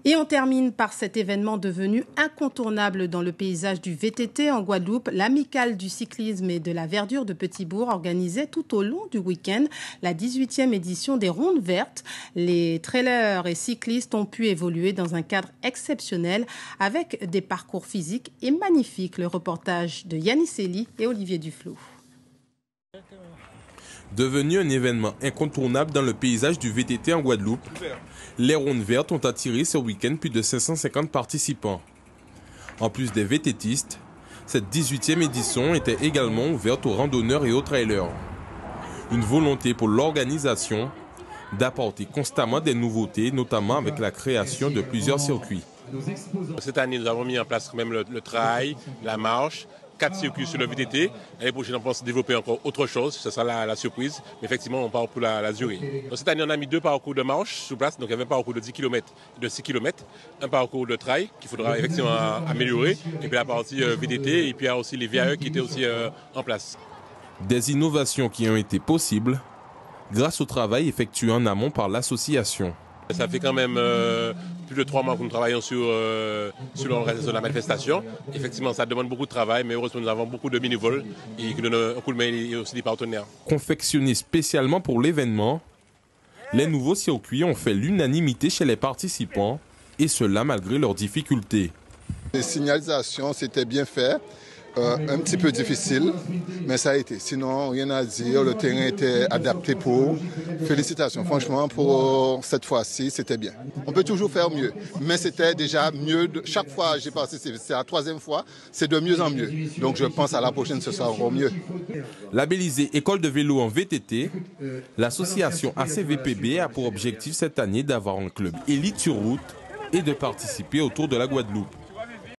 Et on termine par cet événement devenu incontournable dans le paysage du VTT en Guadeloupe. L'amicale du cyclisme et de la verdure de Petit-Bourg organisait tout au long du week-end la 18e édition des Rondes Vertes. Les trailers et cyclistes ont pu évoluer dans un cadre exceptionnel avec des parcours physiques et magnifiques. Le reportage de Yannis Elie et Olivier Duflou. Devenu un événement incontournable dans le paysage du VTT en Guadeloupe, les Rondes Vertes ont attiré ce week-end plus de 550 participants. En plus des VTTistes, cette 18e édition était également ouverte aux randonneurs et aux trailers. Une volonté pour l'organisation d'apporter constamment des nouveautés, notamment avec la création de plusieurs circuits. Cette année, nous avons mis en place quand même le trail, la marche, 4 circuits sur le VTT. L'année prochaine, on pense développer encore autre chose. Ce sera la surprise. Mais effectivement, on part pour la durée. Donc, cette année, on a mis 2 parcours de marche sur place. Donc, il y avait un parcours de 10 km et de 6 km. Un parcours de trail qu'il faudra effectivement améliorer. Et puis la partie VTT. Et puis il y a aussi les VAE qui étaient aussi en place. Des innovations qui ont été possibles grâce au travail effectué en amont par l'association. Ça fait quand même plus de 3 mois que nous travaillons sur l'organisation de la manifestation. Effectivement, ça demande beaucoup de travail, mais heureusement, nous avons beaucoup de bénévoles et qui donnent un coup de main et aussi des partenaires. Confectionnés spécialement pour l'événement, les nouveaux circuits ont fait l'unanimité chez les participants, et cela malgré leurs difficultés. Les signalisations, c'était bien fait. Un petit peu difficile, mais ça a été. Sinon, rien à dire. Le terrain était adapté pour. Félicitations. Franchement, pour cette fois-ci, c'était bien. On peut toujours faire mieux, mais c'était déjà mieux. Chaque fois, j'ai participé. C'est la 3e fois. C'est de mieux en mieux. Donc, je pense à la prochaine, ce sera encore mieux. Labellisée École de vélo en VTT, l'association ACVPB a pour objectif cette année d'avoir un club élite sur route et de participer au Tour de la Guadeloupe.